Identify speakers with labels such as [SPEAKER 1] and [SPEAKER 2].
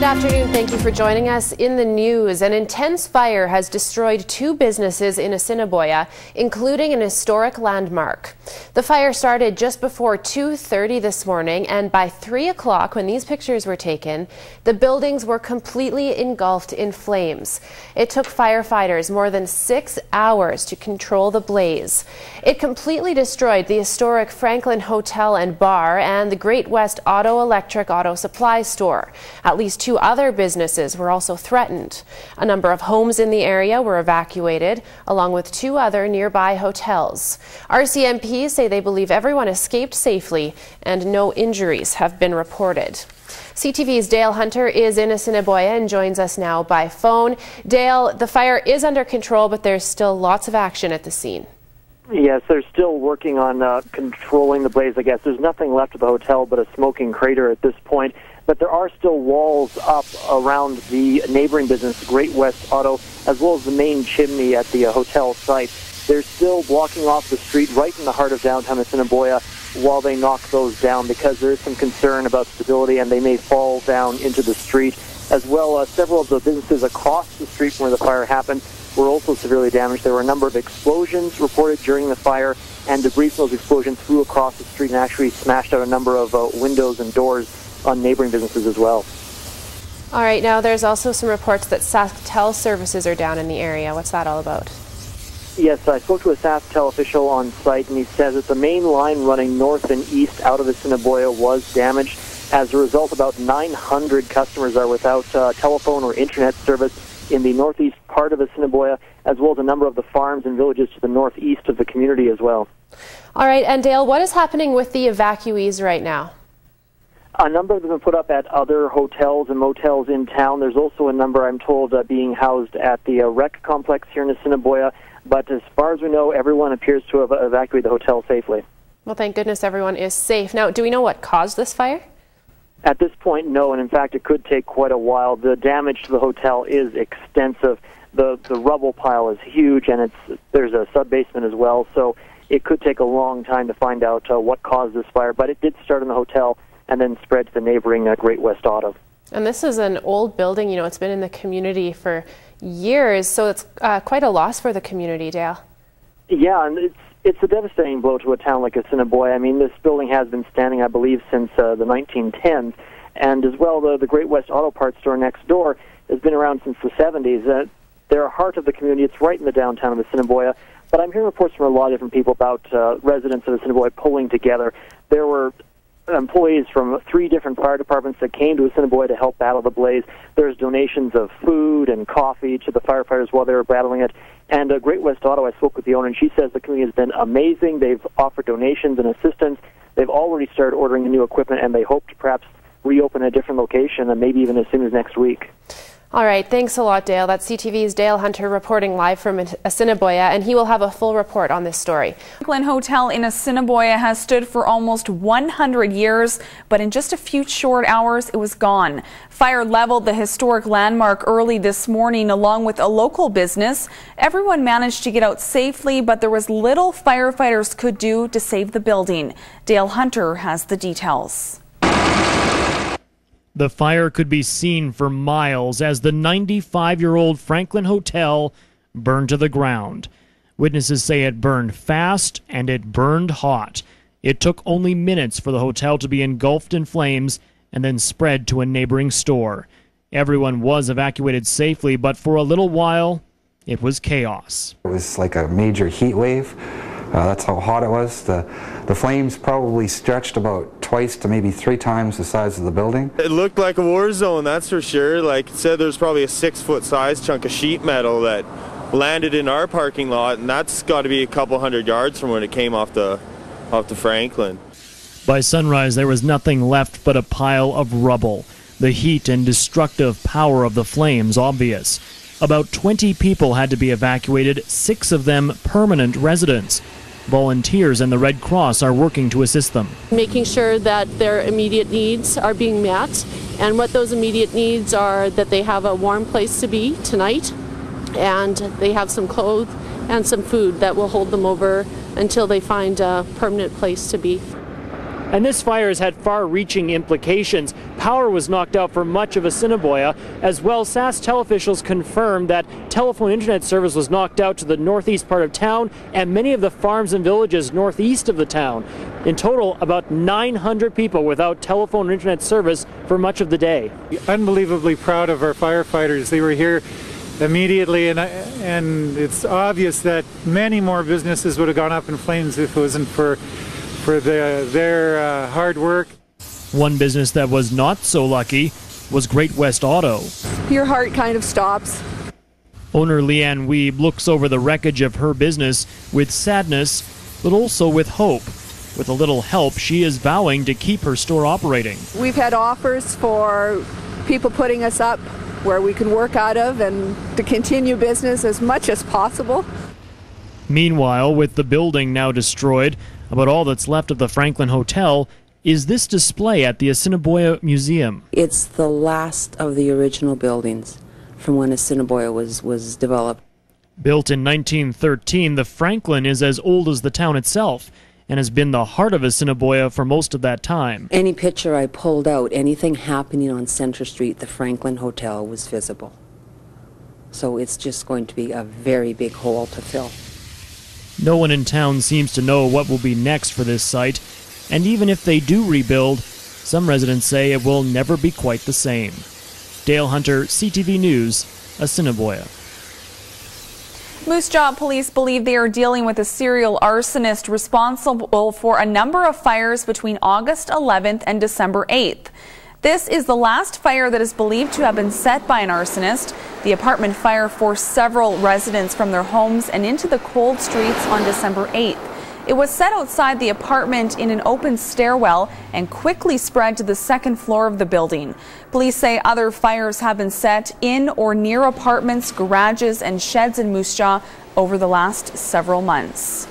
[SPEAKER 1] Good afternoon. Thank you for joining us. In the news, an intense fire has destroyed 2 businesses in Assiniboia, including an historic landmark. The fire started just before 2:30 this morning, and by 3 o'clock, when these pictures were taken, the buildings were completely engulfed in flames. It took firefighters more than 6 hours to control the blaze. It completely destroyed the historic Franklin Hotel and Bar and the Great West Auto Electric Auto Supply Store. At least 2 other businesses were also threatened. A number of homes in the area were evacuated, along with 2 other nearby hotels. RCMPs say they believe everyone escaped safely and no injuries have been reported. CTV's Dale Hunter is in Assiniboia and joins us now by phone. Dale, the fire is under control, but there's still lots of action at the scene.
[SPEAKER 2] Yes, they're still working on controlling the blaze, I guess. There's nothing left of the hotel but a smoking crater at this point. But there are still walls up around the neighboring business, Great West Auto, as well as the main chimney at the hotel site. They're still blocking off the street right in the heart of downtown Assiniboia while they knock those down because there is some concern about stability and they may fall down into the street. As well, several of the businesses across the street from where the fire happened were also severely damaged. There were a number of explosions reported during the fire, and debris from those explosions flew across the street and actually smashed out a number of windows and doors on neighboring businesses as well.
[SPEAKER 1] All right, now there's also some reports that Saskatchewan services are down in the area. What's that all about?
[SPEAKER 2] Yes, I spoke to a Saskatchewan official on site, and he says that the main line running north and east out of Assiniboia was damaged. As a result, about 900 customers are without telephone or internet service in the northeast part of Assiniboia, as well as a number of the farms and villages to the northeast of the community as well.
[SPEAKER 1] All right, and Dale, what is happening with the evacuees right now?
[SPEAKER 2] A number of them have been put up at other hotels and motels in town. There's also a number, I'm told, being housed at the rec complex here in Assiniboia. But as far as we know, everyone appears to have evacuated the hotel safely. Well,
[SPEAKER 1] thank goodness everyone is safe. Now, do we know what caused this fire?
[SPEAKER 2] At this point, no, and in fact, it could take quite a while. The damage to the hotel is extensive. The rubble pile is huge, and there's a sub-basement as well, so it could take a long time to find out what caused this fire. But it did start in the hotel and then spread to the neighboring Great West Auto.
[SPEAKER 1] And this is an old building, you know, it's been in the community for years, so it's quite a loss for the community, Dale.
[SPEAKER 2] Yeah, and it's a devastating blow to a town like Assiniboia. I mean, this building has been standing, I believe, since the 1910s, and as well, the Great West Auto Parts store next door has been around since the 70s. They're a heart of the community. It's right in the downtown of Assiniboia, but I'm hearing reports from a lot of different people about residents of Assiniboia pulling together. There were employees from 3 different fire departments that came to Assiniboia to help battle the blaze. There's donations of food and coffee to the firefighters while they were battling it. And Great West Auto, I spoke with the owner, and she says the community has been amazing. They've offered donations and assistance. They've already started ordering the new equipment, and they hope to perhaps reopen a different location, and maybe even as soon as next week.
[SPEAKER 1] All right, thanks a lot, Dale. That's CTV's Dale Hunter reporting live from Assiniboia, and he will have a full report on this story.
[SPEAKER 3] Franklin Hotel in Assiniboia has stood for almost 100 years, but in just a few short hours, it was gone. Fire leveled the historic landmark early this morning, along with a local business. Everyone managed to get out safely, but there was little firefighters could do to save the building. Dale Hunter has the details.
[SPEAKER 4] The fire could be seen for miles as the 95-year-old Franklin Hotel burned to the ground. Witnesses say it burned fast and it burned hot. It took only minutes for the hotel to be engulfed in flames and then spread to a neighboring store. Everyone was evacuated safely, but for a little while, it was chaos.
[SPEAKER 5] It was like a major heat wave. That's how hot it was. The flames probably stretched about twice to maybe 3 times the size of the building.
[SPEAKER 6] It looked like a war zone, that's for sure. Like it said, there's probably a 6-foot size chunk of sheet metal that landed in our parking lot, and that's got to be a couple hundred yards from when it came off the Franklin.
[SPEAKER 4] By sunrise, there was nothing left but a pile of rubble. The heat and destructive power of the flames obvious. About 20 people had to be evacuated, 6 of them permanent residents. Volunteers and the Red Cross are working to assist them.
[SPEAKER 7] Making sure that their immediate needs are being met, and what those immediate needs are that they have a warm place to be tonight, and they have some clothes and some food that will hold them over until they find a permanent place to be.
[SPEAKER 4] And this fire has had far-reaching implications. Power was knocked out for much of Assiniboia. As well, SaskTel officials confirmed that telephone internet service was knocked out to the northeast part of town and many of the farms and villages northeast of the town. In total, about 900 people without telephone and internet service for much of the day.
[SPEAKER 8] Unbelievably proud of our firefighters. They were here immediately, and it's obvious that many more businesses would have gone up in flames if it wasn't for their hard work.
[SPEAKER 4] One business that was not so lucky was Great West Auto.
[SPEAKER 9] Your heart kind of stops.
[SPEAKER 4] Owner Leanne Weeb looks over the wreckage of her business with sadness, but also with hope. With a little help, she is vowing to keep her store operating.
[SPEAKER 9] We've had offers for people putting us up where we can work out of and to continue business as much as possible.
[SPEAKER 4] Meanwhile, with the building now destroyed, about all that's left of the Franklin Hotel is this display at the Assiniboia Museum.
[SPEAKER 10] It's the last of the original buildings from when Assiniboia was developed.
[SPEAKER 4] Built in 1913, the Franklin is as old as the town itself and has been the heart of Assiniboia for most of that time.
[SPEAKER 10] Any picture I pulled out, anything happening on Centre Street, the Franklin Hotel was visible. So it's just going to be a very big hole to fill.
[SPEAKER 4] No one in town seems to know what will be next for this site, and even if they do rebuild, some residents say it will never be quite the same. Dale Hunter, CTV News, Assiniboia.
[SPEAKER 3] Moose Jaw police believe they are dealing with a serial arsonist responsible for a number of fires between August 11th and December 8th. This is the last fire that is believed to have been set by an arsonist. The apartment fire forced several residents from their homes and into the cold streets on December 8th. It was set outside the apartment in an open stairwell and quickly spread to the second floor of the building. Police say other fires have been set in or near apartments, garages, and sheds in Moose Jaw over the last several months.